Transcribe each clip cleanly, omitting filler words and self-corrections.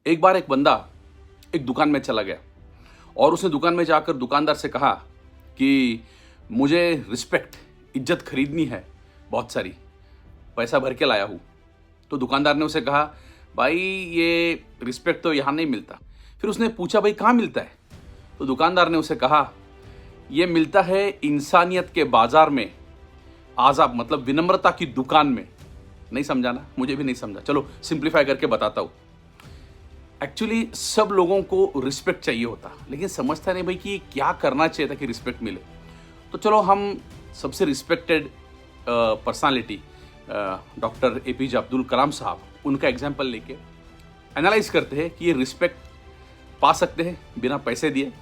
एक बार एक बंदा एक दुकान में चला गया और उसने दुकान में जाकर दुकानदार से कहा कि मुझे रिस्पेक्ट, इज्जत खरीदनी है, बहुत सारी पैसा भर के लाया हूँ। तो दुकानदार ने उसे कहा, भाई ये रिस्पेक्ट तो यहाँ नहीं मिलता। फिर उसने पूछा, भाई कहाँ मिलता है? तो दुकानदार ने उसे कहा, ये मिलता है इंसानियत के बाजार में, आज़ाब मतलब विनम्रता की दुकान में। नहीं समझा ना? मुझे भी नहीं समझा। चलो सिंप्लीफाई करके बताता हूँ। एक्चुअली सब लोगों को रिस्पेक्ट चाहिए होता, लेकिन समझता नहीं भाई कि क्या करना चाहिए था कि रिस्पेक्ट मिले। तो चलो हम सबसे respected personality doctor APJ Abdul Kalam sahab, उनका एग्जाम्पल लेके एनालाइज करते हैं कि ये रिस्पेक्ट पा सकते हैं बिना पैसे दिए।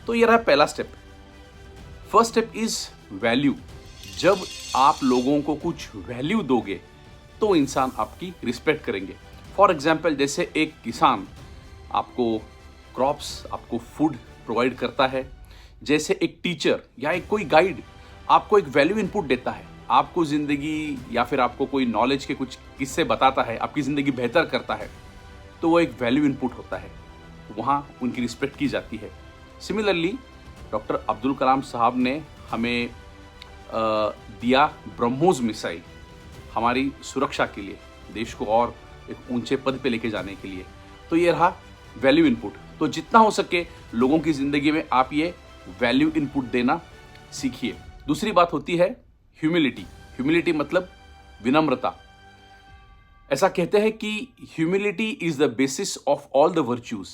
तो ये रहा पहला step. First step is value. जब आप लोगों को कुछ वैल्यू दोगे तो इंसान आपकी रिस्पेक्ट करेंगे। फॉर एग्जाम्पल, जैसे एक किसान आपको क्रॉप्स, आपको फूड प्रोवाइड करता है, जैसे एक टीचर या एक कोई गाइड आपको एक वैल्यू इनपुट देता है, आपको ज़िंदगी या फिर आपको कोई नॉलेज के कुछ किस्से बताता है, आपकी ज़िंदगी बेहतर करता है, तो वो एक वैल्यू इनपुट होता है, वहाँ उनकी रिस्पेक्ट की जाती है। सिमिलरली डॉक्टर अब्दुल कलाम साहब ने हमें दिया ब्रह्मोस मिसाइल हमारी सुरक्षा के लिए, देश को और एक ऊंचे पद पे लेके जाने के लिए। तो ये रहा वैल्यू इनपुट। तो जितना हो सके लोगों की ज़िंदगी में आप ये वैल्यू इनपुट देना सीखिए। दूसरी बात होती है ह्यूमिलिटी। ह्यूमिलिटी मतलब विनम्रता। ऐसा कहते हैं कि humility is the basis of all the virtues.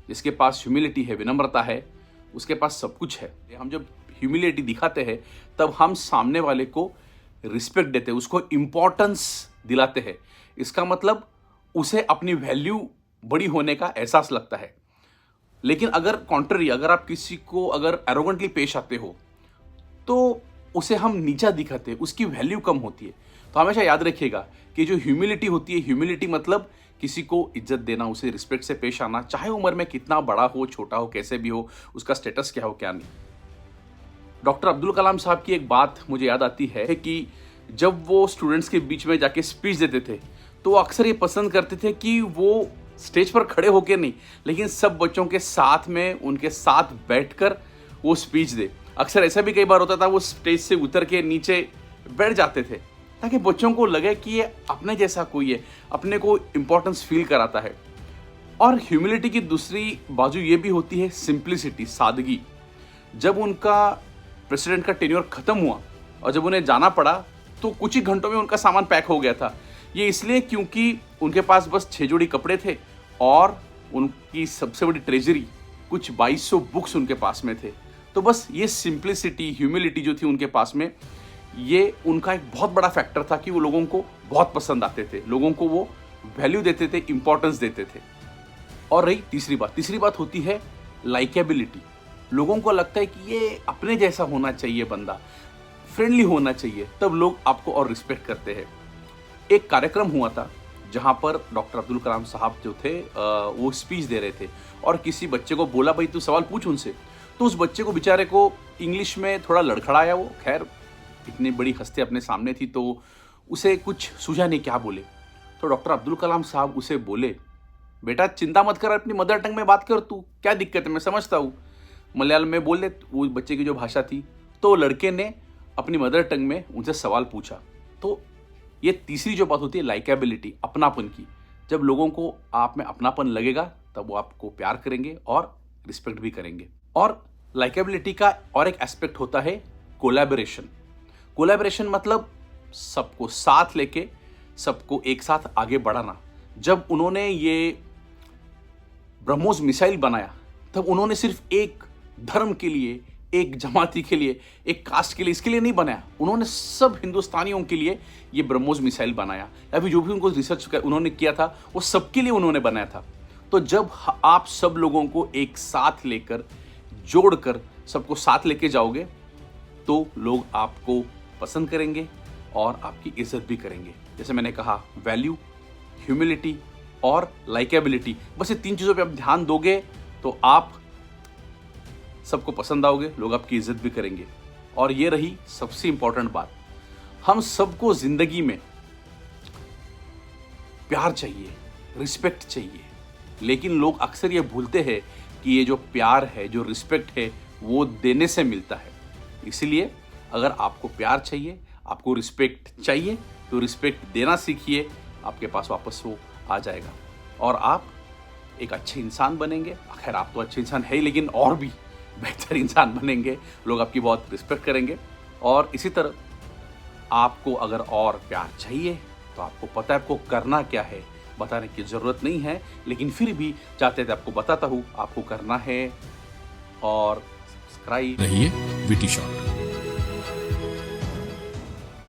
जिसके पास ह्यूमिलिटी है, विनम्रता है, उसके पास सब कुछ है। हम जब ह्यूमिलिटी दिखाते हैं तब हम सामने वाले को रिस्पेक्ट देते हैं, उसको इंपॉर्टेंस दिलाते हैं। इसका मतलब उसे अपनी वैल्यू बड़ी होने का एहसास लगता है। लेकिन अगर कॉन्ट्ररी, अगर आप किसी को अगर एरोगेंटली पेश आते हो तो उसे हम नीचा दिखाते हैं, उसकी वैल्यू कम होती है। तो हमेशा याद रखिएगा कि जो ह्यूमिलिटी होती है, ह्यूमिलिटी मतलब किसी को इज्जत देना, उसे रिस्पेक्ट से पेश आना, चाहे उम्र में कितना बड़ा हो, छोटा हो, कैसे भी हो, उसका स्टेटस क्या हो, क्या नहीं। डॉक्टर अब्दुल कलाम साहब की एक बात मुझे याद आती है कि जब वो स्टूडेंट्स के बीच में जाके स्पीच देते थे तो वो अक्सर ये पसंद करते थे कि वो स्टेज पर खड़े होकर नहीं, लेकिन सब बच्चों के साथ में, उनके साथ बैठकर वो स्पीच दे। अक्सर ऐसा भी कई बार होता था, वो स्टेज से उतर के नीचे बैठ जाते थे ताकि बच्चों को लगे कि ये अपने जैसा कोई है, अपने को इम्पोर्टेंस फील कराता है। और ह्यूमिलिटी की दूसरी बाजू ये भी होती है सिंप्लिसिटी, सादगी। जब उनका प्रेसिडेंट का टेन्योर खत्म हुआ और जब उन्हें जाना पड़ा तो कुछ ही घंटों में उनका सामान पैक हो गया था। ये इसलिए क्योंकि उनके पास बस 6 जोड़ी कपड़े थे और उनकी सबसे बड़ी ट्रेजरी कुछ 2200 बुक्स उनके पास में थे। तो बस ये सिंप्लिसिटी, ह्यूमिलिटी जो थी उनके पास में, ये उनका एक बहुत बड़ा फैक्टर था कि वो लोगों को बहुत पसंद आते थे, लोगों को वो वैल्यू देते थे, इंपॉर्टेंस देते थे। और रही तीसरी बात होती है लाइकेबिलिटी। लोगों को लगता है कि ये अपने जैसा होना चाहिए, बंदा फ्रेंडली होना चाहिए, तब लोग आपको और रिस्पेक्ट करते हैं। एक कार्यक्रम हुआ था जहाँ पर डॉक्टर अब्दुल कलाम साहब जो थे वो स्पीच दे रहे थे और किसी बच्चे को बोला, भाई तू सवाल पूछ उनसे। तो उस बच्चे को, बेचारे को इंग्लिश में थोड़ा लड़खड़ाया वो। खैर इतनी बड़ी हस्ती अपने सामने थी तो उसे कुछ सूझा नहीं क्या बोले। तो डॉक्टर अब्दुल कलाम साहब उसे बोले, बेटा चिंता मत कर, अपनी मदर टंग में बात कर, तू क्या दिक्कत है, मैं समझता हूँ। मलयालम में बोल दे, वो बच्चे की जो भाषा थी। तो लड़के ने अपनी मदर टंग में उनसे सवाल पूछा। तो ये तीसरी जो बात होती है लाइकेबिलिटी, अपनापन की। जब लोगों को आप में अपनापन लगेगा तब वो आपको प्यार करेंगे और रिस्पेक्ट भी करेंगे। और लाइकेबिलिटी का और एक एस्पेक्ट होता है कोलैबोरेशन। कोलैबोरेशन मतलब सबको साथ लेके, सबको एक साथ आगे बढ़ाना। जब उन्होंने ये ब्रह्मोस मिसाइल बनाया तब उन्होंने सिर्फ एक धर्म के लिए, एक जमाती के लिए, एक कास्ट के लिए, इसके लिए नहीं बनाया। उन्होंने सब हिंदुस्तानियों के लिए ये ब्रह्मोस मिसाइल बनाया, या फिर जो भी उनको रिसर्च उन्होंने किया था वो सबके लिए उन्होंने बनाया था। तो जब आप सब लोगों को एक साथ लेकर, जोड़कर, सबको साथ लेके जाओगे तो लोग आपको पसंद करेंगे और आपकी इज्जत भी करेंगे। जैसे मैंने कहा, वैल्यू, ह्यूमिलिटी और लाइकेबिलिटी, बस ये 3 चीज़ों पे आप ध्यान दोगे तो आप सबको पसंद आओगे, लोग आपकी इज्जत भी करेंगे। और ये रही सबसे इंपॉर्टेंट बात, हम सबको जिंदगी में प्यार चाहिए, रिस्पेक्ट चाहिए, लेकिन लोग अक्सर ये भूलते हैं कि ये जो प्यार है, जो रिस्पेक्ट है, वो देने से मिलता है। इसलिए अगर आपको प्यार चाहिए, आपको रिस्पेक्ट चाहिए, तो रिस्पेक्ट देना सीखिए, आपके पास वापस वो आ जाएगा और आप एक अच्छे इंसान बनेंगे। खैर आप तो अच्छे इंसान है ही, लेकिन और भी बेहतर इंसान बनेंगे, लोग आपकी बहुत रिस्पेक्ट करेंगे। और इसी तरह आपको अगर और प्यार चाहिए तो आपको पता है आपको करना क्या है, बताने की ज़रूरत नहीं है, लेकिन फिर भी चाहते थे आपको बताता हूँ, आपको करना है और सब्सक्राइब रहिए विटी शॉट।